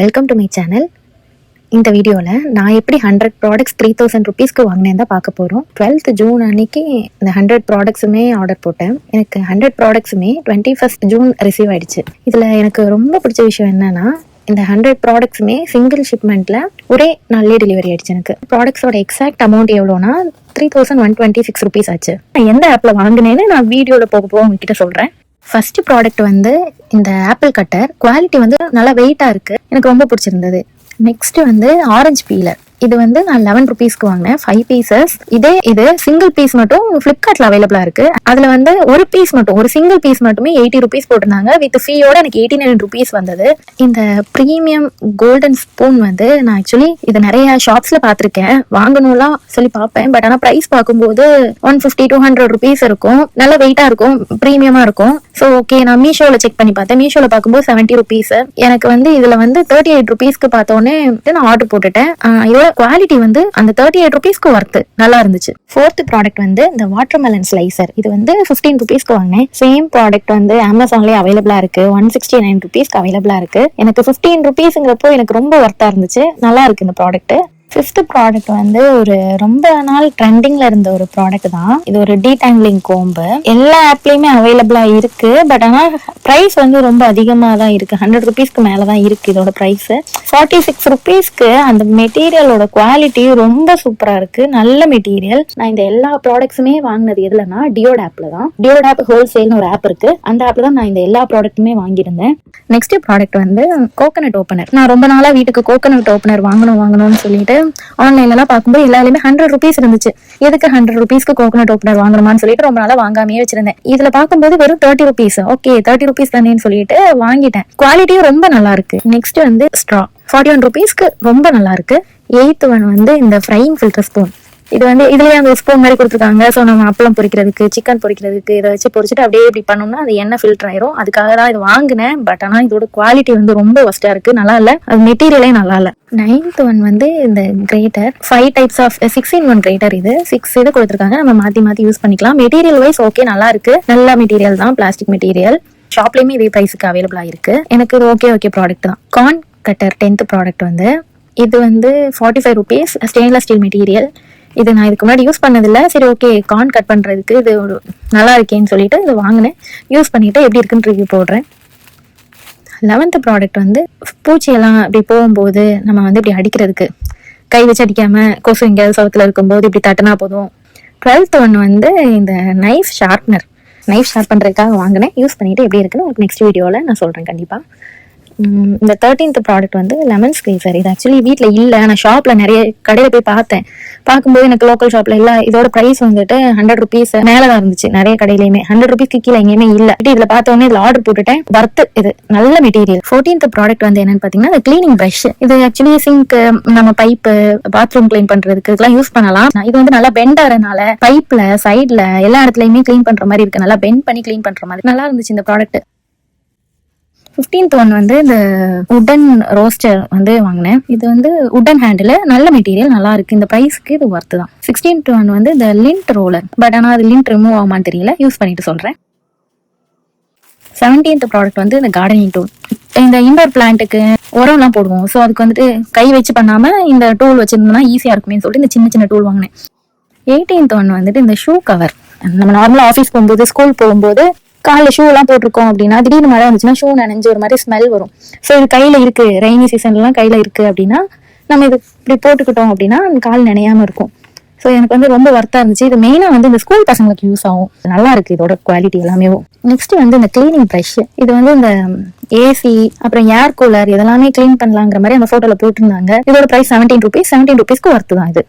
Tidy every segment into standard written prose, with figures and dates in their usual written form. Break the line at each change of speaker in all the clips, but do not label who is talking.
Welcome to my channel. இந்த வீடியோவில் நான் எப்படி 100 ப்ராடக்ட்ஸ் 3000 ருபீஸ்க்கு வாங்கினேன் தான் பார்க்க போகிறோம். 12th ஜூன் அன்னைக்கு இந்த 100 ப்ராடக்ட்ஸுமே ஆர்டர் போட்டேன். எனக்கு 100 ப்ராடக்ட்ஸுமே 21st ஜூன் ரிசீவ் ஆயிடுச்சு. இதில் எனக்கு ரொம்ப பிடிச்ச விஷயம் என்னன்னா, இந்த 100 ப்ராடக்ட்ஸுமே சிங்கிள் ஷிப்மெண்ட்டில் ஒரே நாள்லேயே டெலிவரி ஆயிடுச்சு. எனக்கு ப்ராடக்ட்ஸோட எக்ஸாக்ட் அமௌண்ட் எவ்வளோனா 3126 ருபீஸ் ஆச்சு. நான் எந்த ஆப்பில் வாங்கினேன்னு நான் வீடியோவில் போக உங்ககிட்ட சொல்கிறேன். ஃபர்ஸ்ட் ப்ராடக்ட் வந்து இந்த ஆப்பிள் கட்டர். குவாலிட்டி வந்து நல்லா வெயிட்டாக இருக்குது, எனக்கு ரொம்ப பிடிச்சிருந்தது. நெக்ஸ்ட் வந்து ஆரஞ்சு பீலர். இது வந்து நான் 11 ருபீஸ்க்கு வாங்கினேன், 5 பீசஸ். இது சிங்கிள் பீஸ் மட்டும் ஃபிளிப்கார்ட்ல அவைலபிளா இருக்கு. அதுல வந்து ஒரு பீஸ் மட்டும், ஒரு சிங்கிள் பீஸ் மட்டுமே 80 ருபீஸ் போட்டிருந்தாங்க. வித் ஃபீயோட எனக்கு 89 ருபீஸ் வந்தது. இந்த ப்ரீமியம் கோல்டன் ஸ்பூன் வந்து நான் ஆக்சுவலி இது நிறைய ஷாப்ஸ்ல பார்த்துருக்கேன், வாங்கணும்லாம் சொல்லி பார்ப்பேன். பட் ஆனால் ப்ரைஸ் பார்க்கும்போது 150-200 ருபீஸ் இருக்கும். நல்ல வெயிட்டா இருக்கும், ப்ரீமியமா இருக்கும். ஸோ ஓகே, நான் மீஷோல செக் பண்ணி பார்த்தேன். மீஷோல பார்க்கும்போது 70 ருபீஸ். எனக்கு வந்து இதுல வந்து 38 ருபீஸ்க்கு பார்த்தோன்னே நான் ஆர்டர் போட்டுட்டேன். இதோட குவாலிட்டி வந்து அந்த 38 ருபீஸ்க்கு ஒர்த்து, நல்லா இருந்துச்சு. ஃபோர்த் ப்ராடக்ட் வந்து இந்த வாட்டர்மெலன் ஸ்லைசர். இது வந்து 15 ருபீஸ்க்கு வாங்கினேன். சேம் ப்ராடக்ட் வந்து அமேசான்லேயே அவைலபிளா இருக்கு, 169 ருபீஸ்க்கு அவைலபிளா இருக்கு. எனக்கு 15 ருபீஸ்ங்கிறப்போ எனக்கு ரொம்ப ஒர்த்தா இருந்துச்சு, நல்லா இருக்கு இந்த ப்ராடக்ட். ஃபிஃப்த் ப்ராடக்ட் வந்து ஒரு ரொம்ப நாள் ட்ரெண்டிங்ல இருந்த ஒரு ப்ராடக்ட் தான். இது ஒரு டீடாங்கிளிங் கோம்பு. எல்லா ஆப்லயுமே அவைலபிளா இருக்கு. பட் ஆனால் ப்ரைஸ் வந்து ரொம்ப அதிகமாக தான் இருக்கு, 100 ருபீஸ்க்கு மேலே தான் இருக்கு இதோட ப்ரைஸ். 46 ருபீஸ்க்கு அந்த மெட்டீரியலோட குவாலிட்டி ரொம்ப சூப்பரா இருக்கு, நல்ல மெட்டீரியல். நான் இந்த எல்லா ப்ராடக்ட்ஸுமே வாங்கினது எதுலன்னா டியோட் ஆப்ல தான். டியோட் ஆப் ஹோல்சேல்னு ஒரு ஆப் இருக்கு, அந்த ஆப்ல தான் நான் இந்த எல்லா ப்ராடக்ட்டுமே வாங்கியிருந்தேன். நெக்ஸ்ட் ப்ராடக்ட் வந்து கோகனட் ஓப்பனர். நான் ரொம்ப நாளா வீட்டுக்கு கோகனட் ஓப்பனர் வாங்கணும்னு சொல்லிட்டு ஆன்லைன்ல எல்லாம் பார்க்கும்போது எல்லாருமே 100 ருபீஸ் இருந்துச்சு. எதுக்கு 100 ருபீஸ்க்கு கோகனட் ஓப்பனர் வாங்கணுமான்னு சொல்லிட்டு ரொம்ப நாளா வாங்காமே வச்சிருந்தேன். இதுல பார்க்கும்போது வெறும் 30 ருபீஸ். ஓகே, 30 ருபீஸ் தானேன்னு சொல்லிட்டு வாங்கிட்டேன். குவாலிட்டியும் ரொம்ப நல்லா இருக்கு. நெக்ஸ்ட் வந்து ஸ்ட்ரா, 41 ருபீஸ்க்கு ரொம்ப நல்லா இருக்கு. 8th ஒன் வந்து இந்த ஃப்ரையிங் ஃபில்டர் ஸ்பூன். இது வந்து இதுலயே அந்த ஸ்பூன் மாதிரி கொடுத்துருக்காங்க. ஸோ நம்ம அப்பளம் பொரிக்கிறதுக்கு, சிக்கன் பொரிக்கிறதுக்கு இதை வச்சு பொரிச்சுட்டு அப்படியே இப்படி பண்ணோம்னா அது எண்ணெய் ஃபில்டர் ஆயிரும். அதுக்காக தான் இது வாங்கினேன். பட் ஆனால் இதோட குவாலிட்டி வந்து ரொம்ப ஒஸ்டா இருக்கு, நல்லா இல்லை. அது மெட்டீரியலே நல்லா இல்லை. 9th ஒன் வந்து இந்த greater. 5 types of 6-in-1 greater. இது 6 இது கொடுத்துருக்காங்க, நம்ம மாத்தி யூஸ் பண்ணிக்கலாம். மெட்டீரியல் வைஸ் ஓகே, நல்லா இருக்கு, நல்ல மெட்டீரியல் தான், பிளாஸ்டிக் மெட்டீரியல். ஷாப்லயுமே இதே பிரைஸுக்கு அவைலபிளா இருக்கு. எனக்கு இது ஓகே ப்ராடக்ட் தான். கார்ன் கட்டர் 10th ப்ராடக்ட் வந்து இது வந்து 45 ருபீஸ், ஸ்டெயின்லெஸ் ஸ்டீல் மெட்டீரியல். இது நான் இதுக்கு முன்னாடி யூஸ் பண்ணதில்ல. சரி ஓகே, கார்ன் கட் பண்ணுறதுக்கு இது ஒரு நல்லா இருக்கேன்னு சொல்லிட்டு இது வாங்கினேன். யூஸ் பண்ணிவிட்டு எப்படி இருக்குன்னு ரிவ்யூ போடுறேன். 11th ப்ராடக்ட் வந்து பூச்சியெல்லாம் இப்படி போகும்போது நம்ம வந்து இப்படி அடிக்கிறதுக்கு, கை வச்சு அடிக்காமல் கொசு எங்கேயாவது சவுத்தில் இருக்கும்போது இப்படி தட்டினா போதும். 12th ஒன் வந்து இந்த நைஃப் ஷார்ப்னர். நைஃப் ஷார்ப் பண்ணுறதுக்காக வாங்கினேன். யூஸ் பண்ணிவிட்டு எப்படி இருக்குன்னு உங்களுக்கு நெக்ஸ்ட் வீடியோவில் நான் சொல்கிறேன் கண்டிப்பாக. இந்த 13th ப்ராடக்ட் வந்து லெமன் ஸ்க்வீசர். இது ஆக்சுவலி வீட்டில் இல்லை, நான் ஷாப்பில் நிறைய கடையில் போய் பார்த்தேன். பார்க்கும்போது எனக்கு லோக்கல் ஷாப்பில் இல்லை, இதோட ப்ரைஸ் வந்துட்டு 100 ருபீஸ் மேலே தான் இருந்துச்சு. நிறைய கடையிலையுமே 100 ருபீஸ்க்கு கீழே எங்கேயுமே இல்லை. இதில் பார்த்தோன்னே இதில் ஆர்டர் போட்டுட்டேன். வர்த்து, இது நல்ல மெட்டீரியல். 14th ப்ராடக்ட் வந்து என்னன்னு பார்த்தீங்கன்னா இந்த கிளீனிங் ப்ரஷ். இது ஆக்சுவலி சிங்க், நம்ம பைப்பு, பாத்ரூம் கிளீன் பண்ணுறதுக்கு இதெல்லாம் யூஸ் பண்ணலாம். இது வந்து நல்லா பெண்ட் ஆகிறதுனால பைப்பில் சைடில் எல்லா இடத்துலையுமே கிளீன் பண்ணுற மாதிரி இருக்கு, நல்லா பெண்ட் பண்ணி கிளீன் பண்ணுற மாதிரி நல்லா இருந்துச்சு இந்த ப்ராடக்ட். 15th ஒன் வந்து இந்த உடன் ரோஸ்டர் வந்து வாங்கினேன். இது வந்து உடன் ஹேண்டில், நல்ல மெட்டீரியல், நல்லா இருக்கு. இந்த ப்ரைஸ்க்கு இது ஒர்த்து தான். 16th ஒன் வந்து இந்த லிண்ட் ரோலர். பட் ஆனால் அது லிண்ட் ரிமூவ் ஆகுமான்னு தெரியல, யூஸ் பண்ணிட்டு சொல்றேன். 17th ப்ராடக்ட் வந்து இந்த கார்டனிங் டூல். இந்த இண்டோர் பிளான்ட்டுக்கு உரம்லாம் போடுவோம். ஸோ அதுக்கு வந்துட்டு கை வச்சு பண்ணாம இந்த டூல் வச்சிருந்தோம்னா ஈஸியா இருக்குமே சொல்லிட்டு இந்த சின்ன டூல் வாங்கினேன். 18th ஒன் வந்துட்டு இந்த ஷூ கவர். நம்ம நார்மலா ஆஃபீஸ் போகும்போது, ஸ்கூல் போகும்போது காலில் ஷூ எல்லாம் போட்டிருக்கோம் அப்படின்னா திடீர்னு மழை வந்துச்சுன்னா ஷூ நனைஞ்சு ஒரு மாதிரி ஸ்மெல் வரும். ஸோ இது கையில இருக்கு, ரெய்னி சீசன்லாம் கையில இருக்கு அப்படின்னா நம்ம இது இப்படி போட்டுக்கிட்டோம் அப்படின்னா கால் நனையாம இருக்கும். ஸோ எனக்கு வந்து ரொம்ப ஒர்த்தா இருந்துச்சு. இது மெயினா வந்து இந்த ஸ்கூல் பசங்களுக்கு யூஸ் ஆகும், நல்லா இருக்கு இதோட குவாலிட்டி எல்லாமே. நெக்ஸ்ட் வந்து இந்த கிளீனிங் ப்ரஷ். இது வந்து இந்த ஏசி, அப்புறம் ஏர் கூலர் இதெல்லாமே கிளீன் பண்ணலாங்கிற மாதிரி அந்த போட்டோல போட்டிருந்தாங்க. இதோட பிரைஸ் 17 ருபீஸ். 17 ருபீஸ்க்கு ஒர்த்து தான் இது.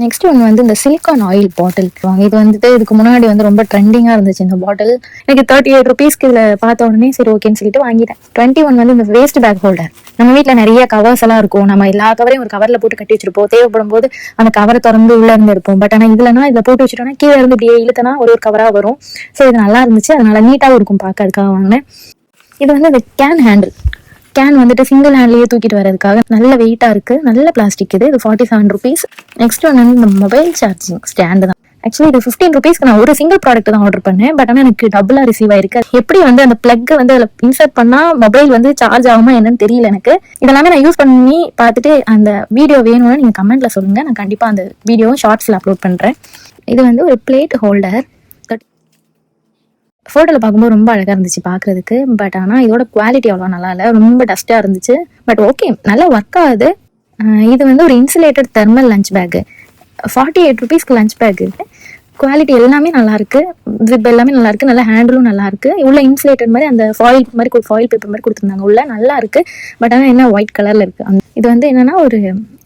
நெக்ஸ்ட் ஒன்று வந்து இந்த சிலிக்கான் ஆயில் பாட்டில். இது வந்துட்டு இதுக்கு முன்னாடி வந்து ரொம்ப ட்ரெண்டிங்காக இருந்துச்சு இந்த பாட்டில். எனக்கு 38 ருபீஸ்க்கு இதில் பார்த்த உடனே சரி ஓகேன்னு சொல்லிட்டு வாங்கிட்டேன். 21 வந்து இந்த வேஸ்ட் பேக் ஹோல்டர். நம்ம வீட்டில் நிறைய கவர்ஸ் எல்லாம் இருக்கும், நம்ம எல்லா கவரையும் ஒரு கவரில் போட்டு கட்டி வச்சிருப்போம். தேவைப்படும் போது அந்த கவரை திறந்து உள்ள இருந்து இருப்போம். பட் ஆனால் இதுலனா இதில் போட்டு வச்சுட்டோம்னா கீழே இருந்து இப்படியே இழுத்தனா ஒரு கவராக வரும். ஸோ இது நல்லா இருந்துச்சு, அதனால நீட்டாகவும் இருக்கும் பார்க்க, அதுக்காக வாங்கினேன். இது வந்து இந்த கேன் ஹேண்டில். கேன் வந்துட்டு சிங்கிள் ஹேண்ட்லயே தூக்கிட்டு வரதுக்காக நல்ல வெயிட்டா இருக்கு, நல்ல பிளாஸ்டிக். இது 47 ருபீஸ். நெக்ஸ்ட் ஒன்று இந்த மொபைல் சார்ஜிங் ஸ்டாண்டு தான். ஆக்சுவலி இது 15 ருபீஸ்க்கு நான் ஒரு சிங்கிள் ப்ராடக்ட் தான் ஆர்டர் பண்ணேன். பட் ஆனால் எனக்கு டபுளாக ரிசீவ் ஆயிருக்கு. எப்படி வந்து அந்த பிளக்கை வந்து அதில் இன்சர்ட் பண்ணால் மொபைல் வந்து சார்ஜ் ஆகுமா என்னன்னு தெரியல எனக்கு. இதெல்லாமே நான் யூஸ் பண்ணி பார்த்துட்டு அந்த வீடியோ வேணும்னு நீங்கள் கமெண்ட்ல சொல்லுங்கள். நான் கண்டிப்பாக அந்த வீடியோவும் ஷார்ட்ஸில் அப்லோட் பண்ணுறேன். இது வந்து ஒரு பிளேட் ஹோல்டர். ஃபோட்டோவில் பார்க்கும்போது ரொம்ப அழகாக இருந்துச்சு பார்க்குறதுக்கு. பட் ஆனால் இதோட குவாலிட்டி அவ்வளோ நல்லா இல்லை, ரொம்ப டஸ்ட்டாக இருந்துச்சு. பட் ஓகே, நல்லா ஒர்க் ஆகுது. இது வந்து ஒரு இன்சுலேட்டட் தெர்மல் லஞ்ச் பேக்கு. 48 ருபீஸ்க்கு லஞ்ச் பேக் இருக்குது. குவாலிட்டி எல்லாமே நல்லாயிருக்கு, ஜிப் எல்லாமே நல்லாயிருக்கு, நல்லா ஹேண்டிலும் நல்லாயிருக்கு. உள்ள இன்சுலேட்டட் மாதிரி அந்த ஃபாயில் மாதிரி ஃபாயில் பேப்பர் மாதிரி கொடுத்துருந்தாங்க. உள்ள நல்லா இருக்குது. பட் ஆனால் என்ன ஒயிட் கலரில் இருக்குது. இது வந்து என்னென்னா ஒரு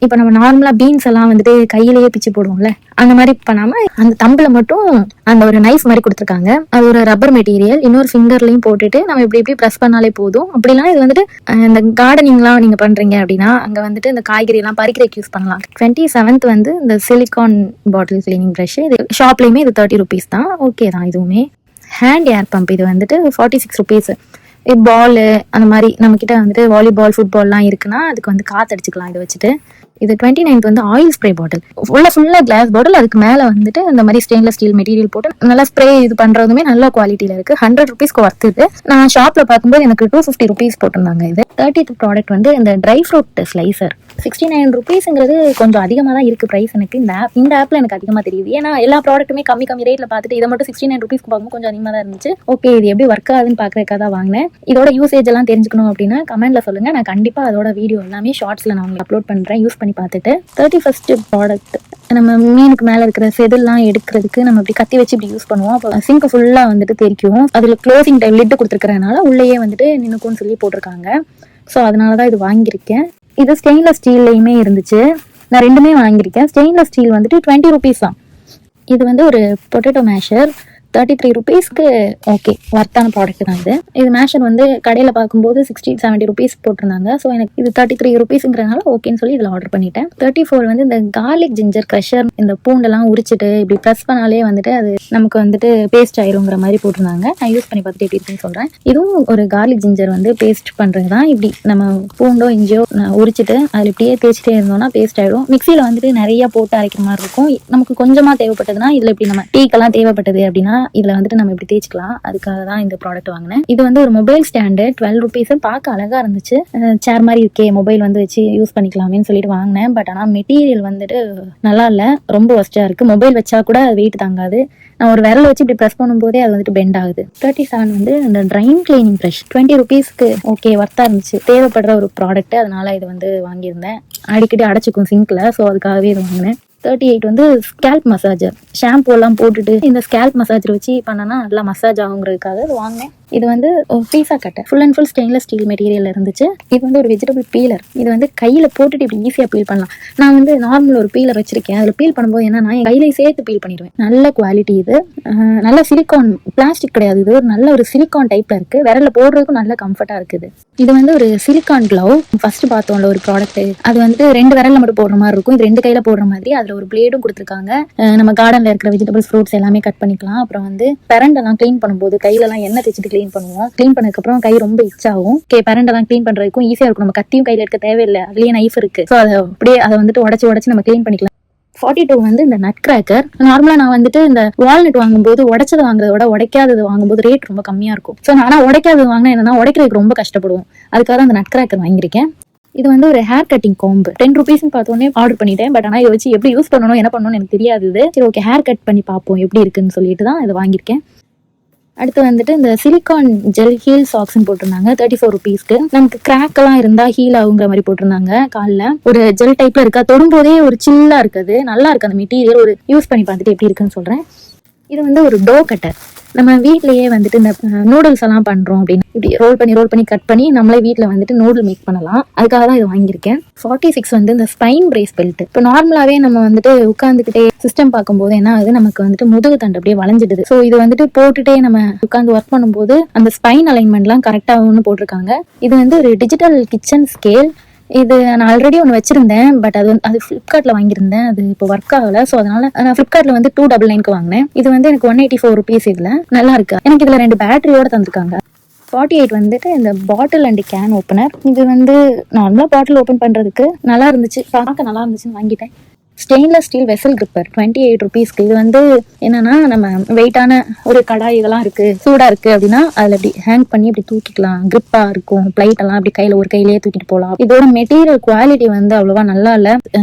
இப்போ நம்ம நார்மலாக பீன்ஸ் எல்லாம் வந்துட்டு கையிலேயே பிச்சு போடுவோம்ல, அந்த மாதிரி பண்ணாமல் அந்த தம்பில் மட்டும் அந்த ஒரு நைஃப் மாதிரி கொடுத்துருக்காங்க. அது ஒரு ரப்பர் மெட்டீரியல். இன்னொரு ஃபிங்கர்லையும் போட்டுட்டு நம்ம இப்படி ப்ரெஸ் பண்ணாலே போதும். அப்படிலாம் இது வந்துட்டு இந்த கார்டனிங்லாம் நீங்கள் பண்ணுறீங்க அப்படின்னா அங்கே வந்துட்டு இந்த காய்கறி எல்லாம் பறிக்கிறதுக்கு யூஸ் பண்ணலாம். 27th வந்து இந்த சிலிகான் பாட்டில் கிளீனிங் ப்ரஷ். இது ஷாப்லேயுமே இது 30 ருபீஸ் தான். ஓகே தான் இதுவுமே. ஹேண்ட் ஏர் பம்ப் இது வந்துட்டு 46 ருபீஸ். பால் அந்த மாதிரி நம்மக்கிட்ட வந்துட்டு வாலிபால் ஃபுட்பால்லாம் இருக்குன்னா அதுக்கு வந்து காற்றடிச்சிக்கலாம் இதை வச்சுட்டு. இது 29th வந்து ஆயில் ஸ்ப்ரே பாட்டில். ஃபுல்லாக கிளாஸ் பாட்டில். அதுக்கு மேலே வந்துட்டு இந்த மாதிரி ஸ்டெயின்லெஸ் ஸ்டீல் மெட்டீரியல் போட்டு நல்லா ஸ்ப்ரே இது பண்ணுறதுமே நல்ல குவாலிட்டியில் இருக்குது. 100 ருபீஸ்க்கு ஒர்த் இது. நான் ஷாப்பில் பார்க்கும்போது எனக்கு 250 ருபீஸ் போட்டிருந்தாங்க. இது 30th ப்ராடக்ட் வந்து இந்த ட்ரை ஃப்ரூட் ஸ்லைசர். 69 ருபீஸுங்கிறது கொஞ்சம் அதிகமாக தான் இருக்குது ப்ரைஸ் எனக்கு. இந்த ஆப்பில் எனக்கு அதிகமாக தெரியுது. ஏன்னா எல்லா ப்ராடக்ட்டுமே கம்மி ரேட்டில் பார்த்துட்டு இதை மட்டும் 69 ருபீஸ்க்கு பார்க்கும்போது கொஞ்சம் அதிகமாக தான் இருந்துச்சு. ஓகே, இது எப்படி ஒர்க் ஆகுதுன்னு பார்க்குறதுக்காக தான் வாங்கினேன். இதோட யூசேஜ் எல்லாம் தெரிஞ்சுக்கணும் அப்படின்னா கமெண்ட்ல சொல்லுங்கள். நான் கண்டிப்பாக அதோட வீடியோ எல்லாமே ஷார்ட்ஸில் நான் உங்களுக்கு அப்லோட் பண்ணுறேன். யூஸ் பண்ணி பார்த்துட்டு 31st ப்ராடக்ட். நம்ம மீனுக்கு மேலே இருக்கிற செதில்லாம் எடுக்கிறதுக்கு நம்ம இப்படி கத்தி வச்சு இப்படி யூஸ் பண்ணுவோம். அப்போ சிங்க் ஃபுல்லாக வந்துட்டு தெரிக்கும். அதில் க்ளோசிங் டைம் லிட்டு கொடுத்துருக்கறனால உள்ளேயே வந்துட்டு நின்னுக்கும்னு சொல்லி போட்டிருக்காங்க. ஸோ அதனால தான் இது வாங்கியிருக்கேன். இது ஸ்டெயின்லெஸ் ஸ்டீல்லையுமே இருந்துச்சு. நான் ரெண்டுமே வாங்கியிருக்கேன். ஸ்டெயின்லெஸ் ஸ்டீல் வந்துட்டு 20 ருபீஸ் தான். இது வந்து ஒரு பொட்டேட்டோ மேஷர். 33 ருபீஸ்க்கு ஓகே ஒர்த்தான ப்ராடக்ட் தான் இது. இது மேஷர் வந்து கடையில் பார்க்கும்போது 60-70 ருபீஸ் போட்டிருந்தாங்க. ஸோ எனக்கு இது 33 ருபீஸுங்கிறனால ஓகேன்னு சொல்லி இதில் ஆர்டர் பண்ணிட்டேன். 34 வந்து இந்த கார்லிக் ஜிஞ்சர் க்ரஷர். இந்த பூண்டெல்லாம் உரிச்சிட்டு இப்படி ப்ரெஸ் பண்ணாலே வந்துட்டு அது நமக்கு வந்துட்டு பேஸ்ட் ஆயிருங்கிற மாதிரி போட்டிருந்தாங்க. நான் யூஸ் பண்ணி பார்த்துட்டு எப்படி இருக்குன்னு சொல்கிறேன். இதுவும் ஒரு கார்லிக் ஜிஞ்சர் வந்து பேஸ்ட் பண்ணுறது தான். இப்படி நம்ம பூண்டோ இஞ்சியோ உரிச்சிட்டு அதில் இப்படியே தேய்ச்சிட்டே இருந்தோம்னா பேஸ்ட் ஆகிடும். மிக்சியில் வந்துட்டு நிறைய போட்டு அரைக்கிற மாதிரி இருக்கும். நமக்கு கொஞ்சமாக தேவைப்பட்டதுன்னா இதில் இப்படி நம்ம டீக்கெல்லாம் தேவைப்பட்டது அப்படின்னா இதுல வந்துட்டு நம்ம இப்படி தேய்ச்சிக்கலாம். அதுக்காக தான் இந்த ப்ராடக்ட் வாங்கினேன். இது வந்து ஒரு மொபைல் ஸ்டாண்டு. 12 ருபீஸ். பார்க்க அழகா இருந்துச்சு. சேர் மாதிரி இருக்கே, மொபைல் வந்து வச்சு யூஸ் பண்ணிக்கலாமேன்னு சொல்லிட்டு வாங்கினேன். பட் ஆனால் மெட்டீரியல் வந்துட்டு நல்லா இல்லை, ரொம்ப ஒஸ்டா இருக்கு. மொபைல் வச்சா கூட அது வெயிட் தாங்காது. நான் ஒரு விரல் வச்சு இப்படி ப்ரெஸ் பண்ணும்போதே அது வந்துட்டு பெண்ட் ஆகுது. 37 வந்து இந்த ட்ரைன் கிளீனிங் ப்ரஷ். 20 ருபீஸ்க்கு ஓகே ஒர்த்தா இருந்துச்சு. தேவைப்படுற ஒரு ப்ராடக்ட், அதனால இது வந்து வாங்கியிருந்தேன். அடிக்கடி அடைச்சிக்கும் சிங்க்ல. ஸோ அதுக்காகவே இது வாங்கினேன். 38 வந்து ஸ்கேல்ப் மசாஜர். ஷாம்பு எல்லாம் போட்டுட்டு இந்த ஸ்கேல்ப் மசாஜர் வச்சு பண்ணனா நல்லா மசாஜ் ஆகுங்கிறதுக்காக இது வாங்கினேன். இது வந்து pizza cutter. Full and full stainless steel material இருந்துச்சு. இது வந்து ஒரு வெஜிடபிள் பீலர். இது வந்து கையில் போட்டுட்டு இப்படி ஈஸியாக பீல் பண்ணலாம். நான் வந்து நார்மல் ஒரு பீலர் வச்சிருக்கேன். அதில் பீல் பண்ணும்போது என்னன்னா என் கையில சேர்த்து பீல் பண்ணிடுவேன். நல்ல குவாலிட்டி இது. நல்ல சிலிகான், பிளாஸ்டிக் கிடையாது. இது ஒரு நல்ல ஒரு சிலிகான் டைப்ல இருக்கு. விரல்ல போடுறதுக்கும் நல்ல கம்ஃபர்ட்டா இருக்குது. இது வந்து ஒரு சிலிகான் க்ளவ். ஃபர்ஸ்ட் பார்த்தோம்ல ஒரு ப்ராடக்ட், அது வந்து 2 விரல்ல மட்டும் போடுற மாதிரி இருக்கும். இது 2 கையில போடுற மாதிரி. அதுல ஒரு பிளேடும் கொடுத்துருக்காங்க. நம்ம கார்டன்ல இருக்கிற வெஜிடபிள்ஸ், ஃப்ரூட்ஸ் எல்லாமே கட் பண்ணிக்கலாம். அப்புறம் வந்து பெரண்டெல்லாம் கிளீன் பண்ணும்போது கையில எல்லாம் எண்ணெய் தேய்ச்சிட்டு கிளீன் பண்ணுவோம். கிளீன் பண்ணதுக்கு அப்புறம் கை ரொம்ப இச் ஆகும். பெரண்டெல்லாம் கிளீன் பண்றதுக்கும் ஈஸியா இருக்கும். நம்ம கத்தியும் கையில இருக்க தேவையில்லை, அதுலயே நைஃப் இருக்கு. ஸோ அதை அப்படியே அதை வந்துட்டு உடச்சு நம்ம கிளீன் பண்ணிக்கலாம். 42 வந்து இந்த நட் கிராக்கர். நார்மலா நான் வந்துட்டு இந்த வால்நட் வாங்கும்போது உடைச்சது வாங்குறத விட உடைக்காதது வாங்கும்போது ரேட் ரொம்ப கம்மியா இருக்கும். ஸோ நான் உடைக்காதது வாங்கினா என்னன்னா உடைக்கிறதுக்கு ரொம்ப கஷ்டப்படுவோம். அதுக்காக அந்த நட் கிராக்கர் வாங்கியிருக்கேன். இது வந்து ஒரு ஹேர் கட்டிங் கோம்பு. 10 ருபீஸ்ன்னு பார்த்தோன்னே ஆர்டர் பண்ணிட்டேன். பட் ஆனால் இதை வச்சு எப்படி யூஸ் பண்ணணும், என்ன பண்ணணும்னு எனக்கு தெரியாது. சரி ஓகே, ஹேர் கட் பண்ணி பார்ப்போம் எப்படி இருக்குன்னு சொல்லிட்டு தான் இதை வாங்கியிருக்கேன். அடுத்து வந்துட்டு இந்த சிலிகான் ஜெல் ஹீல் சாக்ஸ்ன்னு போட்டிருந்தாங்க 34 ருபீஸ்க்கு. நமக்கு கிராக் எல்லாம் இருந்தா ஹீல் ஆகுங்கிற மாதிரி போட்டிருந்தாங்க. காலில் ஒரு ஜெல் டைப்ல இருக்கா, தொடும்போதே ஒரு சில்லா இருக்குது. நல்லா இருக்கு அந்த மெட்டீரியல். ஒரு யூஸ் பண்ணி பார்த்துட்டு எப்படி இருக்குன்னு சொல்றேன். இது வந்து ஒரு டோ கட்டர். நம்ம வீட்லயே வந்துட்டு இந்த நூடுல்ஸ் எல்லாம் பண்றோம் அப்படின்னு இப்படி ரோல் பண்ணி கட் பண்ணி நம்மளே வீட்டில் வந்துட்டு நூடுல் மேக் பண்ணலாம். அதுக்காக தான் இது வாங்கியிருக்கேன். 46 வந்து இந்த ஸ்பைன் பிரேஸ் பெல்ட். இப்போ நார்மலாவே நம்ம வந்துட்டு உட்காந்துக்கிட்டே சிஸ்டம் பார்க்கும்போது என்ன ஆகுது, நமக்கு வந்துட்டு முதுகு தண்டு அப்படியே வளைஞ்சிடுது. ஸோ இது வந்துட்டு போட்டுட்டே நம்ம உட்காந்து ஒர்க் பண்ணும்போது அந்த ஸ்பைன் அலைன்மெண்ட்லாம் கரெக்டாகும்னு போட்டிருக்காங்க. இது வந்து ஒரு டிஜிட்டல் கிச்சன் ஸ்கேல். இது நான் ஆல்ரெடி ஒன்று வச்சிருந்தேன். பட் அது ஃப்ளிப்கார்ட்ல வாங்கியிருந்தேன். அது இப்போ ஒர்க் ஆகல. ஸோ அதனால நான் ஃப்ளிப்கார்ட்ல வந்து 299க்கு வாங்கினேன். இது வந்து எனக்கு 184 ருபீஸ். இதுல நல்லா இருக்கு. எனக்கு இதுல 2 பேட்டரியோட தந்திருக்காங்க. 48 வந்துட்டு இந்த பாட்டில் அண்ட் கேன் ஓப்பனர். இது வந்து நார்மலா பாட்டில் ஓப்பன் பண்றதுக்கு நல்லா இருந்துச்சு, பார்க்க நல்லா இருந்துச்சுன்னு வாங்கிட்டேன். ஸ்டெயின்லெஸ் ஸ்டீல் வெசல் கிரிப்பர் 28 ருபீஸ்க்கு. இது வந்து என்னன்னா, நம்ம வெயிட்டான ஒரு கடாய் இதெல்லாம் இருக்கு, சூடா இருக்கு அப்படின்னா அதுல இப்படி ஹேங் பண்ணி இப்படி தூக்கிக்கலாம். கிரிப்பா இருக்கும். பிளைட் எல்லாம் அப்படி கையில ஒரு கையிலேயே தூக்கிட்டு போகலாம். இதோட மெட்டீரியல் குவாலிட்டி வந்து அவ்வளவா நல்லா இல்ல.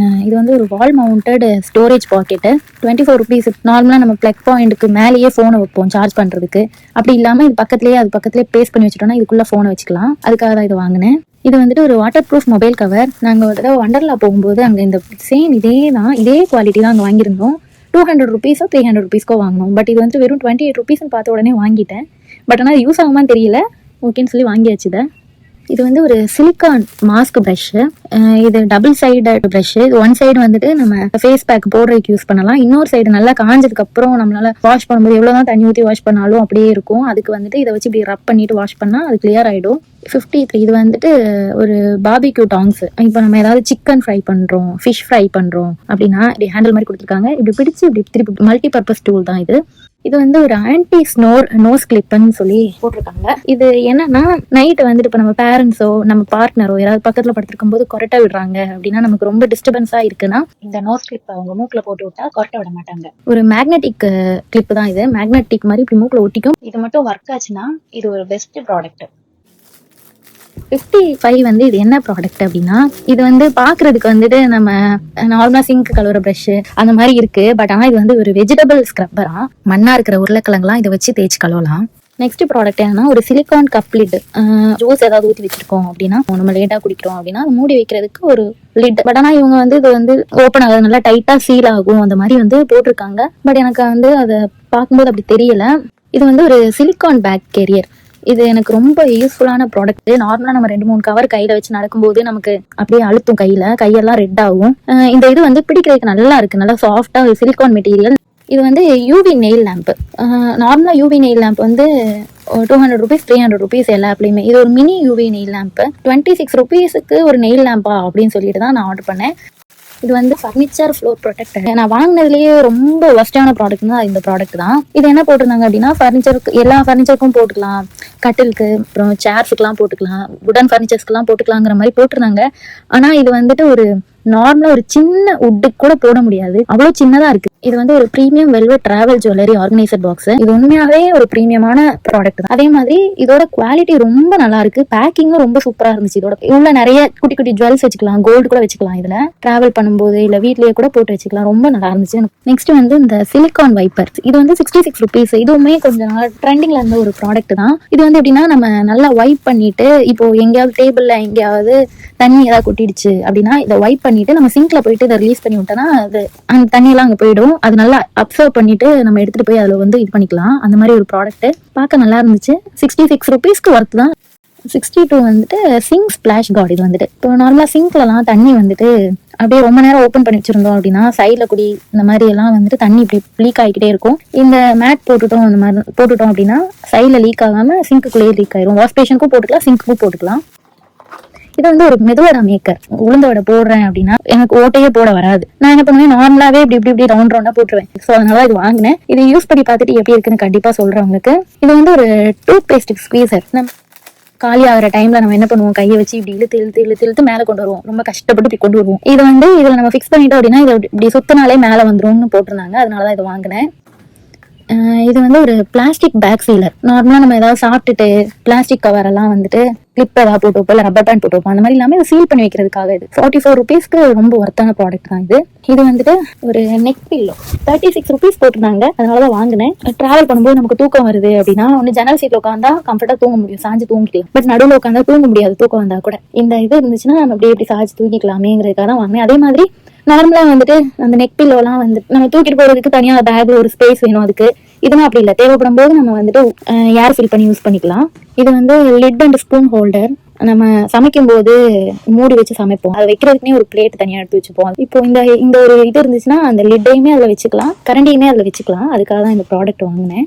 இது வந்து ஒரு wall mounted storage pocket 24 rupees. நார்மலா நம்ம பிளக் பாயிண்ட்டுக்கு மேலேயே போனை வைப்போம் சார்ஜ் பண்றதுக்கு. அப்படி இல்லாம இது பக்கத்துலயே பேஸ்ட் பண்ணி வச்சுட்டோம்னா இதுக்குள்ள போனை வச்சுக்கலாம். அதுக்காக தான் இது வாங்கினேன். இது வந்துட்டு ஒரு வாட்டர் ப்ரூஃப் மொபைல் கவர். நாங்கள் ஒரு தடவை வண்டர்லா போகும்போது அங்கே இந்த சேம் இதே குவாலிட்டி தான் அங்கே வாங்கியிருந்தோம். 200 ருபீஸோ 300 ருபீஸ்க்கோ வாங்கினோம். பட் இது வந்து வெறும் 28 ருபீஸ்ன்னு பார்த்த உடனே வாங்கிட்டேன். பட் ஆனால் யூஸ் ஆகுமான்னு தெரியல. ஓகேன்னு சொல்லி வாங்கியாச்சு. இது வந்து ஒரு சிலிக்கான் மாஸ்க் ப்ரஷ்ஷு. இது டபுள் சைடட் ப்ரஷ்ஷு. இது ஒன் சைடு வந்துட்டு நம்ம ஃபேஸ் பேக் போடுறதுக்கு யூஸ் பண்ணலாம். இன்னொரு சைடு நல்லா காஞ்சதுக்கு அப்புறம் நம்மளால வாஷ் பண்ணும்போது எவ்வளோதான் தண்ணி ஊற்றி வாஷ் பண்ணாலும் அப்படியே இருக்கும். அதுக்கு வந்துட்டு இதை வச்சு இப்படி ரப் பண்ணிட்டு வாஷ் பண்ணால் அது கிளியர் ஆகிடும். 53. இது வந்துட்டு ஒரு பார்பிக்யூ டாங்ஸ். இப்போ நம்ம ஏதாவது சிக்கன் ஃப்ரை பண்ணுறோம், ஃபிஷ் ஃப்ரை பண்ணுறோம் அப்படின்னா இப்படி ஹேண்டில் மாதிரி கொடுத்துருக்காங்க. இப்படி பிடிச்சி இப்படி திருப்பி மல்டி பர்பஸ் டூல் தான் இது. இது வந்து ஒரு ஆன்டி ஸ்னோர் நோஸ் கிளிப்னு சொல்லி போட்டிருக்காங்க. இது என்னன்னா, நைட்டு வந்துட்டு இப்போ நம்ம பேரண்ட்ஸோ நம்ம பார்ட்னரோ யாராவது பக்கத்துல படுத்திருக்கும் போது கொரட்டை விடுறாங்க அப்படின்னா, நமக்கு ரொம்ப டிஸ்டர்பன்ஸா இருக்குன்னா இந்த நோஸ் கிளிப் அவங்க மூக்குல போட்டு விட்டா கொரட்டை விட மாட்டாங்க. ஒரு மேக்னெட்டிக் கிளிப் தான் இது. மேக்னெட்டிக் மாதிரி இப்படி மூக்குல ஒட்டிக்கும். இது மட்டும் ஒர்க் ஆச்சுன்னா இது ஒரு பெஸ்ட் ப்ராடக்ட். 55 வந்து இது என்ன ப்ராடக்ட் அப்படின்னா, இது வந்து பாக்குறதுக்கு வந்துட்டு நம்ம நார்மலா சிங்க் கழுவுற ப்ரஷ் அந்த மாதிரி இருக்கு. பட் ஆனால் இது வந்து ஒரு வெஜிடபிள் ஸ்க்ரப்பரா. மண்ணா இருக்கிற உருளைக்கிழங்குலாம் இதை வச்சு தேய்ச்சி கழுவலாம். நெக்ஸ்ட் ப்ராடக்ட் என்னன்னா, ஒரு சிலிகான் கப் லிட். ஜூஸ் ஏதாவது ஊற்றி வச்சிருக்கோம் அப்படின்னா, நம்ம லேட்டா குடிக்கிறோம் அப்படின்னா மூடி வைக்கிறதுக்கு ஒரு லிட். பட் ஆனால் இவங்க வந்து இது வந்து ஓப்பன் ஆகுது, நல்லா டைட்டா சீல் ஆகும் அந்த மாதிரி வந்து போட்டிருக்காங்க. பட் எனக்கு வந்து அதை பார்க்கும்போது அப்படி தெரியல. இது வந்து ஒரு சிலிகான் பேக் கேரியர். இது எனக்கு ரொம்ப யூஸ்ஃபுல்லான ப்ராடக்ட். நார்மலா நம்ம 2-3 கவர் கையில வச்சு நடக்கும்போது நமக்கு அப்படியே அழுத்தும், கையெல்லாம் ரெட் ஆகும். இந்த இது வந்து பிடிக்கிறதுக்கு நல்லா இருக்கு, நல்லா சாஃப்டா சிலிகான் மெட்டீரியல். இது வந்து யூவி நெயில் லேம்ப். நார்மலா யூவி நெயில் லேம்ப் வந்து 200 ருபீஸ் 300 ருபீஸ் எல்லா ஆப்லையுமே. இது ஒரு மினி யூவி நெயில் லேம்ப். 26 ருபீஸுக்கு ஒரு நெயில் லேம்பா அப்படின்னு சொல்லிட்டு தான் நான் ஆர்டர் பண்ணேன். இது வந்து ஃபர்னிச்சர் ஃப்ளோர் ப்ரொடெக்டர். நான் வாங்கினதுலேயே ரொம்ப ஒஸ்டான ப்ராடக்ட் தான் இந்த ப்ராடக்ட் தான். இது என்ன போட்டிருந்தாங்க அப்படின்னா, ஃபர்னிச்சருக்கு எல்லா ஃபர்னிச்சருக்கும் போட்டுக்கலாம், கட்டிலுக்கு அப்புறம் சேர்ஸுக்குலாம் போட்டுக்கலாம், உடன் ஃபர்னிச்சர்ஸ்க்குலாம் போட்டுக்கலாங்கிற மாதிரி போட்டிருந்தாங்க. ஆனால் இது வந்துட்டு ஒரு நார்மலா ஒரு சின்ன உட்டுக்கு கூட போட முடியாது, அவ்வளோ சின்னதா இருக்கு. இது வந்து ஒரு premium velvet travel jewellery organiser box. இது உண்மையாவே ஒரு ப்ரீமியமான ப்ராடக்ட் தான். அதே மாதிரி இதோட குவாலிட்டி ரொம்ப நல்லா இருக்கு. பேக்கிங்கும் ரொம்ப சூப்பரா இருந்துச்சு. இதோட உள்ள நிறைய குட்டி குட்டி ஜுவல்ஸ் வச்சுக்கலாம், கோல்டு கூட வச்சுக்கலாம். இதுல டிராவல் பண்ணும்போது இல்ல வீட்லயே கூட போட்டு வச்சுக்கலாம். ரொம்ப நல்லா இருந்துச்சு. நெக்ஸ்ட் வந்து இந்த சிலிகான் வைப்பர். இது வந்து 66 ருபீஸ். இதுவுமே கொஞ்சம் நாள் ட்ரெண்டிங்ல இருந்த ஒரு ப்ராடக்ட் தான். இது வந்து எப்படின்னா, நம்ம நல்லா வைப் பண்ணிட்டு இப்போ எங்கேயாவது டேபிள்ல எங்கேயாவது தண்ணி ஏதாவது கொட்டிடுச்சு அப்படின்னா இதை வைப் பண்ணிட்டு நம்ம சிங்க்ல போயிட்டு இதை ரிலீஸ் பண்ணி விட்டோம்னா அது அந்த தண்ணியெல்லாம் அங்கே போயிடும். அது நல்லா அப்சர்வ் பண்ணிட்டு நம்ம எடுத்துட்டு போய் அதில் வந்து இது பண்ணிக்கலாம். அந்த மாதிரி ஒரு ப்ராடக்ட் பார்க்க நல்லா இருந்துச்சு. 66 ருபீஸ்க்கு ஒர்த் தான். 62 வந்துட்டு சிங்க் ஸ்பிளாஷ் கார்டு. இது வந்துட்டு இப்போ நார்மலா சிங்க்லலாம் தண்ணி வந்துட்டு அப்படியே ரொம்ப நேரம் ஓப்பன் பண்ணி வச்சிருந்தோம் அப்படின்னா சைட்ல குடி இந்த மாதிரி எல்லாம் வந்துட்டு தண்ணி இப்படி லீக் ஆகிக்கிட்டே இருக்கும். இந்த மேட் போட்டுட்டோம், அந்த மாதிரி போட்டுட்டோம் அப்படின்னா சைட்ல லீக் ஆகாம சிங்க்குள்ளேயே லீக் ஆயிரும். வாஷ் பேஷனுக்கும் போட்டுக்கலாம், சிங்க்குக்கும் போட்டுக்கலாம். இது வந்து ஒரு மெதுவடை மேக்கர். உளுந்த வடை போடுறேன் அப்படின்னா எனக்கு ஓட்டையே போட வராது. நான் என்ன பண்ணுவேன், நார்மலாவே இப்படி ரவுண்டா போட்டுருவேன். ஸோ அதனால இது வாங்கினேன். இதை யூஸ் பண்ணி பார்த்துட்டு எப்படி இருக்குன்னு கண்டிப்பா சொல்றேன் உங்களுக்கு. இது வந்து ஒரு டூத் பேஸ்ட் ஸ்குவீசர். காலி ஆகிற டைம்ல நம்ம என்ன பண்ணுவோம், கையை வச்சு இப்படி இழுத்து மேல கொண்டு வருவோம். ரொம்ப கஷ்டப்பட்டு இப்படி கொண்டு வருவோம். இது வந்து இதுல நம்ம ஃபிக்ஸ் பண்ணிட்டோம் அப்படின்னா இதை இப்படி சுத்தினாலே மேல வந்துரும்னு போட்டிருந்தாங்க. அதனாலதான் இதை வாங்கினேன். இது வந்து ஒரு பிளாஸ்டிக் பேக் சீலர். நார்மலா நம்ம ஏதாவது சாப்பிட்டுட்டு பிளாஸ்டிக் கவர் எல்லாம் வந்துட்டு கிளிப் ஏதாவது போட்டு வைப்போம், இல்லை ரப்பர் பேண்ட் போட்டு வைப்போம். அந்த மாதிரி இல்லாமல் இதை சீல் பண்ணி வைக்கிறதுக்காக இது 44 ருபீஸ்க்கு ரொம்ப ஒர்த்தான ப்ராடக்ட் தான் இது. இது வந்துட்டு ஒரு நெக் பில்லோ 36 ருபீஸ் போட்டிருந்தாங்க. அதனாலதான் வாங்கினேன். டிராவல் பண்ணும்போது நமக்கு தூக்கம் வருது அப்படின்னா ஒன்று ஜன்னல் சீட்ல உட்காந்தா கம்ஃபர்ட்டா தூங்க முடியும், சாஞ்சு தூங்கிக்கலாம். பட் நடுவில் உட்காந்தா தூங்க முடியாது, தூக்கம் வந்தா கூட. இந்த இது இருந்துச்சுன்னா நம்ம எப்படி சாஞ்சு தூங்கிக்கலாமேங்கிறதுக்காக தான் வாங்கினேன். அதே மாதிரி நார்மலா வந்துட்டு அந்த நெக் பில்லோலாம் வந்து நம்ம தூக்கிட்டு போறதுக்கு தனியா பேக்ல ஒரு ஸ்பேஸ் வேணும். அதுக்கு இதெல்லாம் அப்படி இல்லை, தேவைப்படும் போது நம்ம வந்துட்டு ஏர் ஃபில் பண்ணி யூஸ் பண்ணிக்கலாம். இது வந்து லிட் அண்ட் ஸ்பூன் ஹோல்டர். நம்ம சமைக்கும் போது மூடி வச்சு சமைப்போம், அதை வைக்கிறதுக்குனே ஒரு பிளேட் தனியா எடுத்து வச்சுப்போம். இப்போ இந்த ஒரு இது இருந்துச்சுன்னா அந்த லிட்டையுமே அதில் வச்சுக்கலாம், கரண்டியுமே அதில் வச்சுக்கலாம். அதுக்காக தான் இந்த ப்ராடக்ட் வாங்கினேன்.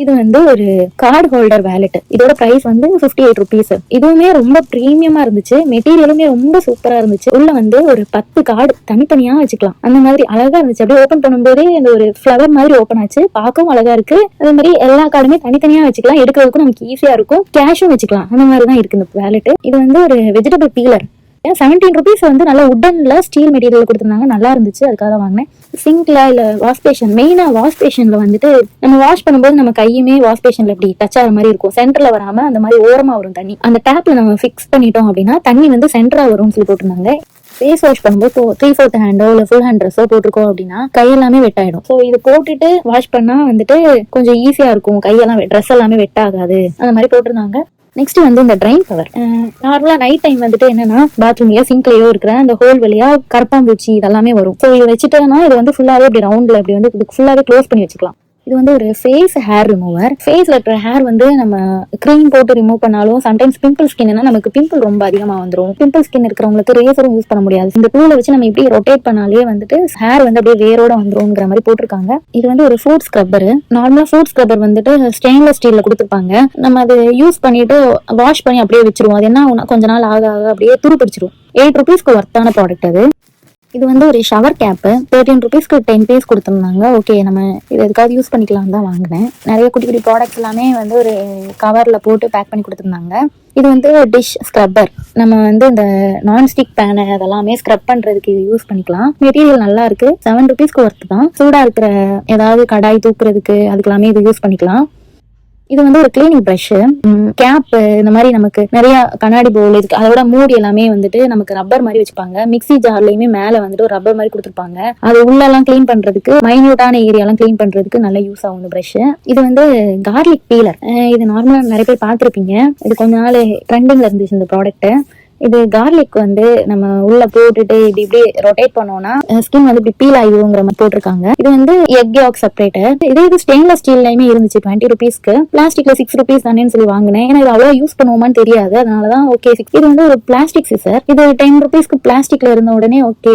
இது வந்து ஒரு கார்டு ஹோல்டர் வேலெட். இதோட பிரைஸ் வந்து 58 ருபீஸ். இதுவுமே ரொம்ப பிரீமியமா இருந்துச்சு. மெட்டீரியலுமே ரொம்ப சூப்பரா இருந்துச்சு. உள்ள வந்து ஒரு 10 கார்டு தனித்தனியா வச்சுக்கலாம். அந்த மாதிரி அழகா இருந்துச்சு. அப்படியே ஓபன் பண்ணும்போதே இந்த ஒரு ஃபிளவர் மாதிரி ஓபன் ஆச்சு. பார்க்கவும் அழகா இருக்கு. அதே மாதிரி எல்லா கார்டுமே தனித்தனியா வச்சுக்கலாம். எடுக்கிறதுக்கும் நமக்கு ஈஸியா இருக்கும். கேஷும் வச்சுக்கலாம். அந்த மாதிரி தான் இருக்கு இந்த வேலெட். இது வந்து ஒரு வெஜிடபிள் பீலர். ₹17 வந்து நல்லா உட்டன்ல ஸ்டீல் மெட்டீரியல் கொடுத்துருந்தாங்க, நல்லா இருந்துச்சு, அதுக்காக தான் வாங்கினேன். சிங்க்ல இல்ல வாஷ் பேஷன், மெயினா வாஷ் பேஷன்ல வந்துட்டு நம்ம வாஷ் பண்ணும்போது நம்ம கையுமே வாஷ் பேஷன்ல இப்படி டச் ஆகிற மாதிரி இருக்கும், சென்டர்ல வராம அந்த மாதிரி ஓரமா வரும் தண்ணி. அந்த டேப்ல நம்ம ஃபிக்ஸ் பண்ணிட்டோம் அப்படின்னா தண்ணி வந்து சென்டரா வரும்னு சொல்லி போட்டிருந்தாங்க. ஃபேஸ் வாஷ் பண்ணும்போது 3/4 ஹேண்டோ இல்ல ஃபுல் ஹேண்ட் ட்ரெஸ்ஸோ போட்டிருக்கோம் அப்படின்னா கையெல்லாமே வெட்டாயிடும். ஸோ இது போட்டுட்டு வாஷ் பண்ணா வந்துட்டு கொஞ்சம் ஈஸியா இருக்கும், கையெல்லாம் ட்ரெஸ் எல்லாமே வெட்டாகாது, அந்த மாதிரி போட்டிருந்தாங்க. நெக்ஸ்ட் வந்து இந்த ட்ரைன் கவர். நார்மலா நைட் டைம் வந்துட்டு என்னன்னா பாத்ரூம்லயோ சிங்க்லயோ இருக்கிற அந்த ஹோல் வழியா கரப்பாம்பூச்சி இதெல்லாமே வரும். ஸோ இது வச்சுட்டோம்னா இது வந்து ஃபுல்லாவே இப்படி ரவுண்ட்ல இப்படி வந்து ஃபுல்லாவே க்ளோஸ் பண்ணி வச்சுக்கலாம். இது வந்து ஒரு ஃபேஸ் ஹேர் ரிமூவர். ஃபேஸ்ல இருக்கிற ஹேர் வந்து நம்ம க்ரீம் போட்டு ரிமூவ் பண்ணாலும் சம்டைம்ஸ் பிம்பிள் ஸ்கின்னா நமக்கு பிம்பிள் ரொம்ப அதிகமா வந்துடும். பிம்பிள் ஸ்கின் இருக்கிறவங்களுக்கு ரேசரும் யூஸ் பண்ண முடியாது. இந்த டூலை வச்சு நம்ம இப்படி ரொட்டேட் பண்ணாலே வந்துட்டு ஹேர் வந்து அப்படியே வேரோட வந்துரும்ங்கிற மாதிரி போட்டிருக்காங்க. இது வந்து ஒரு ஃபுட் ஸ்க்ரப்பர். நார்மலா ஃபுட் ஸ்க்ரப்பர் வந்துட்டு ஸ்டெயின்லெஸ் ஸ்டீல்ல கொடுத்துருப்பாங்க. நம்ம அது யூஸ் பண்ணிட்டு வாஷ் பண்ணி அப்படியே வச்சிருவோம். அது என்ன ஆகும்னா கொஞ்ச நாள் ஆக ஆக அப்படியே துரு பிடிச்சிரும். ₹8 ஒர்த்தான ப்ராடக்ட் அது. இது வந்து ஒரு ஷவர் கேப்பு. ₹13 10 பீஸ் கொடுத்துருந்தாங்க. ஓகே, நம்ம இது எதுக்காவது யூஸ் பண்ணிக்கலாம் தான் வாங்கினேன். நிறைய குட்டி குட்டி ப்ராடக்ட்ஸ் எல்லாமே வந்து ஒரு கவர்ல போட்டு பேக் பண்ணி கொடுத்துருந்தாங்க. இது வந்து டிஷ் ஸ்க்ரப்பர். நம்ம வந்து இந்த நான்ஸ்டிக் பேனை அதெல்லாமே ஸ்க்ரப் பண்றதுக்கு இது யூஸ் பண்ணிக்கலாம். மெட்டீரியல் நல்லா இருக்கு. ₹7 ஒர்த்து தான். சூடா இருக்கிற ஏதாவது கடாய் தூக்குறதுக்கு அதுக்கெல்லாமே இது யூஸ் பண்ணிக்கலாம். இது வந்து ஒரு கிளீனிங் ப்ரஷ், கேப், இந்த மாதிரி நமக்கு நிறைய கண்ணாடி பவுல் இதுக்கு அதோட மூடி எல்லாமே வந்துட்டு நமக்கு ரப்பர் மாதிரி வச்சுப்பாங்க. மிக்ஸி ஜார்லயுமே மேல வந்துட்டு ஒரு ரப்பர் மாதிரி கொடுத்துருப்பாங்க. அது உள்ளெல்லாம் கிளீன் பண்றதுக்கு, மைன்யூட்டான ஏரியாலாம் கிளீன் பண்றதுக்கு நல்ல யூஸ் ஆகும் இந்த ப்ரஷ். இது வந்து கார்லிக் பீலர். இது நார்மலா நிறைய பேர் பார்த்திருப்பீங்க. இது கொஞ்ச நாள் ட்ரெண்டிங்ல இருந்துச்சு இந்த ப்ராடக்ட். இது கார்லிக் வந்து நம்ம உள்ள போட்டுட்டு இப்படி இப்படி ரொட்டேட் பண்ணோம்னா ஸ்கின் வந்து இப்படி பீல் ஆகிடுங்கிற மாதிரி போட்டிருக்காங்க. இது வந்து எக் யாக் செப்பரேட்டர். இது ஸ்டெயின்லெஸ் ஸ்டீல்லையுமே இருந்துச்சு ₹20. பிளாஸ்டிக்ல ₹6 தானேன்னு சொல்லி வாங்கினேன். ஏன்னா இது அவ்வளவு யூஸ் பண்ணுவோமான்னு தெரியாது, அதனாலதான் ஓகே. இது வந்து ஒரு பிளாஸ்டிக் சிசர். இது ₹10 பிளாஸ்டிக்ல இருந்த உடனே ஓகே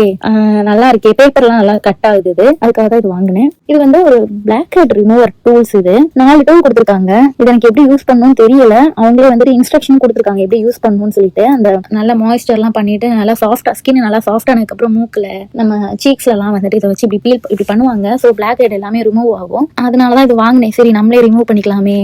நல்லா இருக்கே, பேப்பர்லாம் நல்லா கட் ஆகுது, அதுக்காக தான் இது வாங்கினேன். இது வந்து ஒரு பிளாக் ஹெட் ரிமூவர் டூல்ஸ். இது 4 டூல் கொடுத்துருக்காங்க. இது எனக்கு எப்படி யூஸ் பண்ணணும்னு தெரியல. அவங்களே வந்துட்டு இன்ஸ்ட்ரக்ஷன் கொடுத்துருக்காங்க எப்படி யூஸ் பண்ணணும்னு சொல்லிட்டு. அந்த நல்லா மாய்ஸ்டர்லாம் பண்ணிட்டு நல்லா சாஃப்டா ஸ்கின் நல்லா சாஃப்ட் ஆனதுக்கு அப்புறம் மூக்குல நம்ம சீக்ஸ்ல எல்லாம் வந்துட்டு இதை வச்சு இப்படி பண்ணுவாங்க. ஸோ பிளாக் ஹெட் எல்லாமே ரிமூவ் ஆகும். அதனாலதான் இது வாங்கினேன். சரி நம்மளே ரிமூவ் பண்ணிக்கலாமே.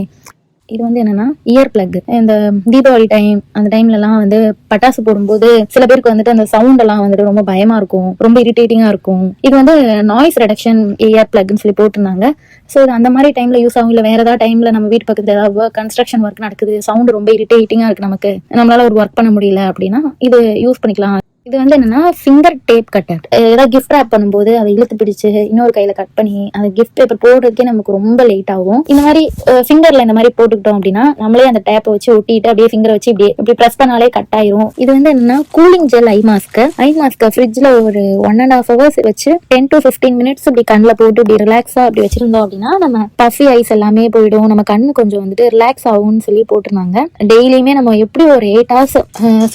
இது வந்து என்னன்னா இயர் பிளக். இந்த தீபாவளி டைம் அந்த டைம்ல எல்லாம் வந்து பட்டாசு போடும்போது சில பேருக்கு வந்துட்டு அந்த சவுண்ட் எல்லாம் வந்துட்டு ரொம்ப பயமா இருக்கும், ரொம்ப இரிட்டேட்டிங்கா இருக்கும். இது வந்து நாய்ஸ் ரெடக்ஷன் இயர் பிளக்னு சொல்லி போட்டிருந்தாங்க. ஸோ இது அந்த மாதிரி டைம்ல யூஸ் ஆகும். இல்லை வேற ஏதாவது டைம்ல நம்ம வீட்டு பக்கத்துல ஏதாவது கன்ஸ்ட்ரக்ஷன் ஒர்க் நடக்குது, சவுண்ட் ரொம்ப இரிட்டேட்டிங்கா இருக்கு, நமக்கு நம்மளால ஒரு ஒர்க் பண்ண முடியல அப்படின்னா இது யூஸ் பண்ணிக்கலாம். இது வந்து என்னன்னா ஃபிங்கர் டேப் கட்டர். ஏதாவது கிஃப்ட் ரேப் பண்ணும்போது அதை இழுத்து பிடிச்சு இன்னொரு கையில கட் பண்ணி அந்த கிஃப்ட் பேப்பர் போடுறதுக்கே நமக்கு ரொம்ப லேட் ஆகும். இந்த மாதிரி ஃபிங்கர்ல இந்த மாதிரி போட்டுக்கிட்டோம் அப்படின்னா நம்மளே அந்த டேப்பை வச்சு ஒட்டிட்டு அப்படியே ஃபிங்கரை வச்சு இப்படி பிரஸ் பண்ணாலே கட் ஆயிரும். இது வந்து என்னன்னா கூலிங் ஜெல் ஐ மாஸ்க். ஃப்ரிட்ஜ்ல ஒரு 1.5 hours வச்சு 10 to 15 minutes இப்படி கண்ணில் போட்டு இப்படி ரிலாக்ஸா அப்படி வச்சிருந்தோம் அப்படின்னா நம்ம பஃபி ஐஸ் எல்லாமே போயிடும், நம்ம கண்ணு கொஞ்சம் வந்துட்டு ரிலாக்ஸ் ஆகும்னு சொல்லி போட்டிருந்தாங்க. டெய்லியுமே நம்ம எப்படி ஒரு 8 hours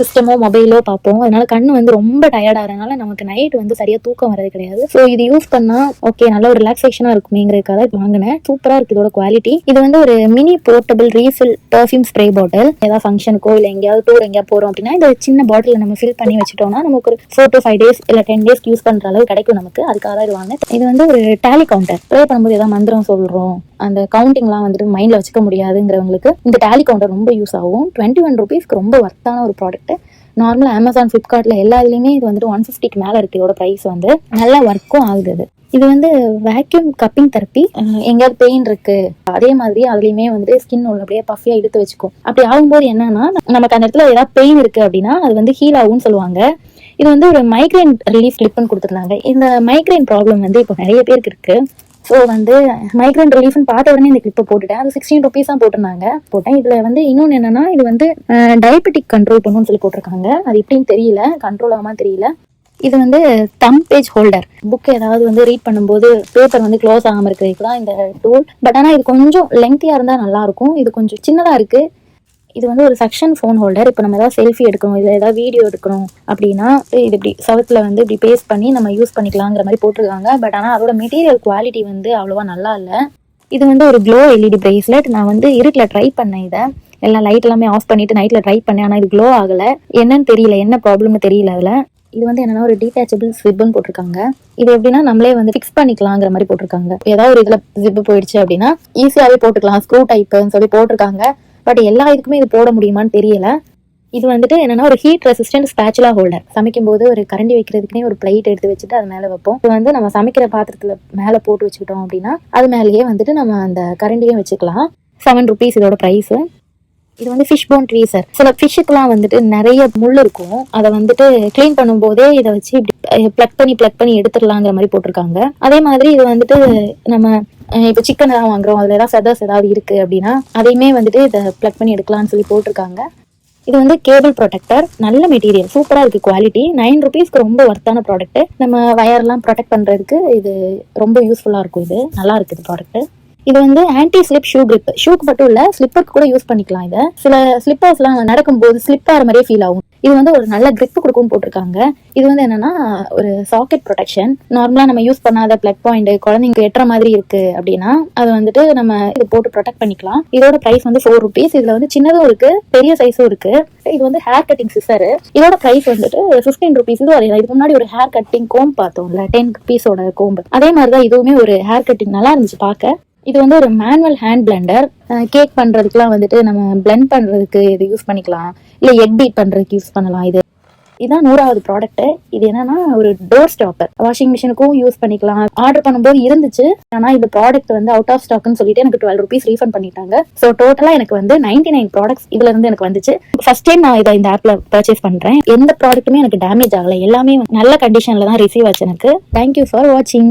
சிஸ்டமோ மொபைலோ பார்ப்போம், அதனால கண்ணு வந்து ரொம்ப டயர்டா இருந்தனால நமக்கு நைட் வந்து சரியா தூக்கம் வரது கிடையாது. ஸோ இது யூஸ் பண்ணா ஓகே நல்ல ஒரு ரிலாக்ஸேஷனா இருக்குமேங்கிறதுக்காக வாங்கினேன். சூப்பரா இருக்கு இதோட குவாலிட்டி. இது வந்து ஒரு mini portable refill perfume spray bottle. ஏதாவது ஃபங்க்ஷனுக்கோ இல்லை எங்கேயாவது டூர் எங்கேயாவது போறோம் அப்படின்னா இந்த சின்ன பாட்டில் நம்ம ஃபில் பண்ணி வச்சுட்டோம்னா நமக்கு ஒரு 4 to 5 days இல்லை 10 days யூஸ் பண்ற அளவு கிடைக்கும் நமக்கு. அதுக்காக தான் இது வாங்கினேன். இது வந்து ஒரு டேலி கவுண்டர். ப்ரே பண்ணும்போது ஏதாவது மந்திரம் சொல்றோம், அந்த கவுண்டிங்லாம் வந்துட்டு மைண்ட்ல வச்சுக்க முடியாதுங்கிறவங்களுக்கு இந்த டேலி கவுண்டர் ரொம்ப யூஸ் ஆகும். ₹21 ரொம்ப வர்த்தான ஒரு ப்ராடக்ட். நார்மலா அமேசான், பிளிப்கார்ட்ல எல்லா இதுலயுமே இது வந்துட்டு 150 மேல இருக்கு. இதோட பிரைஸ் வந்து நல்லா ஒர்க்கும் ஆகுது. இது வந்து வேக்யூம் கப்பிங் தெரப்பி. எங்கேயாவது பெயின் இருக்கு அதே மாதிரி அதுலயுமே வந்து ஸ்கின் உள்ள அப்படியே பஃபியா எடுத்து வச்சுக்கும். அப்படி ஆகும்போது என்னன்னா நமக்கு அந்த இடத்துல ஏதாவது பெயின் இருக்கு அப்படின்னா அது வந்து ஹீல் ஆகும்னு சொல்லுவாங்க. இது வந்து ஒரு மைக்ரைன் ரிலீஃப் கிளிப்னு கொடுத்துருந்தாங்க. இந்த மைக்ரைன் ப்ராப்ளம் வந்து இப்போ நிறைய பேருக்கு இருக்கு. ஸோ வந்து மைக்ரைன் ரிலீஃப்னு பார்த்த உடனே இந்த கிளிப்பை போட்டுட்டேன். அது ₹16 தான் போட்டேன். இதுல வந்து இன்னொன்று என்னன்னா இது வந்து டயபெட்டிக் கண்ட்ரோல் பண்ணுன்னு சொல்லி போட்டிருக்காங்க. அது எப்படின்னு தெரியல, கண்ட்ரோல் ஆகாம தெரியல. இது வந்து தம் பேஜ் ஹோல்டர். புக் ஏதாவது வந்து ரீட் பண்ணும்போது பேப்பர் வந்து க்ளோஸ் ஆகாம இருக்கிறதுக்கு தான் இந்த டூல். பட் ஆனால் இது கொஞ்சம் லெங்க்தியா இருந்தா நல்லா இருக்கும். இது கொஞ்சம் சின்னதா இருக்கு. இது வந்து ஒரு செக்ஷன் ஃபோன் ஹோல்டர். இப்போ நம்ம ஏதாவது செல்ஃபி எடுக்கணும் இல்லை ஏதாவது வீடியோ எடுக்கணும் அப்படின்னா இது இப்படி சவுத்தில் வந்து இப்படி பேஸ்ட் பண்ணி நம்ம யூஸ் பண்ணிக்கலாங்கிற மாதிரி போட்டிருக்காங்க. பட் ஆனால் அதோட மெட்டீரியல் குவாலிட்டி வந்து அவ்வளோவா நல்லா இல்லை. இது வந்து ஒரு க்ளோ எல்இடி பிரேஸ்லெட். நான் வந்து இருட்டில் ட்ரை பண்ணேன். இதை எல்லாம் லைட் எல்லாமே ஆஃப் பண்ணிட்டு நைட்டில் ட்ரை பண்ணேன். ஆனால் இது க்ளோ ஆகலை. என்னன்னு தெரியல, என்ன ப்ராப்ளம்னு தெரியல. அதில் இது வந்து என்னன்னா ஒரு டீட்டாச்சபிள் ஜிப்னு போட்டிருக்காங்க. இது எப்படின்னா நம்மளே வந்து ஃபிக்ஸ் பண்ணிக்கலாங்கிற மாதிரி போட்டிருக்காங்க. ஏதாவது ஒரு இதில் ஜிப்பு போயிடுச்சு அப்படின்னா ஈஸியாகவே போட்டுக்கலாம், ஸ்க்ரூ டைப்புன்னு சொல்லி போட்டிருக்காங்க. பட் எல்லா இதுக்குமே இது போட முடியுமான்னு தெரியல. இது வந்துட்டு என்னன்னா ஒரு ஹீட் ரெசிஸ்டன்ட் ஸ்பேச்சுலா ஹோல்டர். சமைக்கும் போது ஒரு கரண்டி வைக்கிறதுக்குனே ஒரு பிளேட் எடுத்து வச்சுட்டு அது மேல வைப்போம். இது வந்து நம்ம சமைக்கிற பாத்திரத்துல மேல போட்டு வச்சுக்கிட்டோம் அப்படின்னா அது மேலேயே வந்துட்டு நம்ம அந்த கரண்டியும் வச்சுக்கலாம். 7 rupees இதோட பிரைஸ். இது வந்து ஃபிஷ் போன் ட்வீசர். சில ஃபிஷ்ஷுக்கெல்லாம் வந்துட்டு நிறைய முள் இருக்கும். அதை வந்துட்டு கிளீன் பண்ணும் போதே இதை வச்சு இப்படி பிளக் பண்ணி எடுத்துடலாங்கிற மாதிரி போட்டிருக்காங்க. அதே மாதிரி இது வந்துட்டு நம்ம இப்போ சிக்கன் எல்லாம் வாங்குறோம், அதுல ஏதாவது ஃபெதர்ஸ் ஏதாவது இருக்கு அப்படின்னா அதையுமே வந்துட்டு இதை பிளக் பண்ணி எடுக்கலாம்னு சொல்லி போட்டிருக்காங்க. இது வந்து கேபிள் ப்ரொடெக்டர். நல்ல மெட்டீரியல், சூப்பரா இருக்கு குவாலிட்டி. 9 rupeesக்கு ரொம்ப ஒர்த்தான ப்ராடக்ட். நம்ம வயர்லாம் ப்ரொடெக்ட் பண்றதுக்கு இது ரொம்ப யூஸ்ஃபுல்லா இருக்கும். இது நல்லா இருக்கு இந்த ப்ராடக்ட். இது வந்து ஆன்டி ஸ்லிப் ஷூ கிரிப். ஷூக்கு மட்டும் இல்ல, ஸ்லிப்பருக்கு கூட யூஸ் பண்ணிக்கலாம். இதை சில ஸ்லிப்பர்ஸ்லாம் நடக்கும்போது ஸ்லிப் ஆகிற மாதிரியே ஃபீல் ஆகும். இது வந்து ஒரு நல்ல கிரிப் கொடுக்கும்னு போட்டிருக்காங்க. இது வந்து என்னன்னா ஒரு சாக்கெட் ப்ரொடெக்ஷன். நார்மலா நம்ம யூஸ் பண்ணாத பிளக் பாயிண்ட் குழந்தைங்க எட்டுற மாதிரி இருக்கு அப்படின்னா அது வந்துட்டு நம்ம இது போட்டு ப்ரொடெக்ட் பண்ணிக்கலாம். இதோட பிரைஸ் வந்து 4 rupees. இதுல வந்து சின்னதும் இருக்கு, பெரிய சைஸும் இருக்கு. இது வந்து ஹேர் கட்டிங் சிசர். இதோட பிரைஸ் வந்துட்டு 15 rupees. இதுக்கு முன்னாடி ஒரு ஹேர் கட்டிங் கோம்பு பார்த்தோம்ல, 10 rupees கோம்பு. அதே மாதிரிதான் இதுவுமே ஒரு ஹேர் கட்டிங், நல்லா இருந்துச்சு பார்க்க. இது வந்து ஒரு மேனுவல் ஹேண்ட் பிளெண்டர். கேக் பண்றதுக்குலாம் வந்துட்டு நம்ம பிளெண்ட் பண்றதுக்கு இது யூஸ் பண்ணிக்கலாம், இல்ல எக் பீட் பண்றதுக்கு யூஸ் பண்ணலாம். இதான் 100வது ப்ராடக்ட். இது என்னன்னா ஒரு டோர் ஸ்டாப்பர். வாஷிங் மிஷினுக்கும் யூஸ் பண்ணிக்கலாம். ஆர்டர் பண்ணும்போது இருந்துச்சு, ஆனா இந்த ப்ராடக்ட் வந்து அவுட் ஆஃப் ஸ்டாக்னு சொல்லிட்டு எனக்கு 12 rupees ரீஃபண்ட் பண்ணிட்டாங்க. ஸோ டோட்டலா எனக்கு வந்து 99 ப்ராடக்ட்ஸ் இதுல இருந்து எனக்கு வந்துச்சு. ஃபர்ஸ்ட் டைம் நான் இதை இந்த ஆப்ல பர்ச்சேஸ் பண்றேன். எந்த ப்ராடக்ட்டுமே எனக்கு டேமேஜ் ஆகல, எல்லாமே நல்ல கண்டிஷன்ல தான் ரிசீவ் ஆச்சு எனக்கு. தேங்க்யூ ஃபார் வாட்சிங்.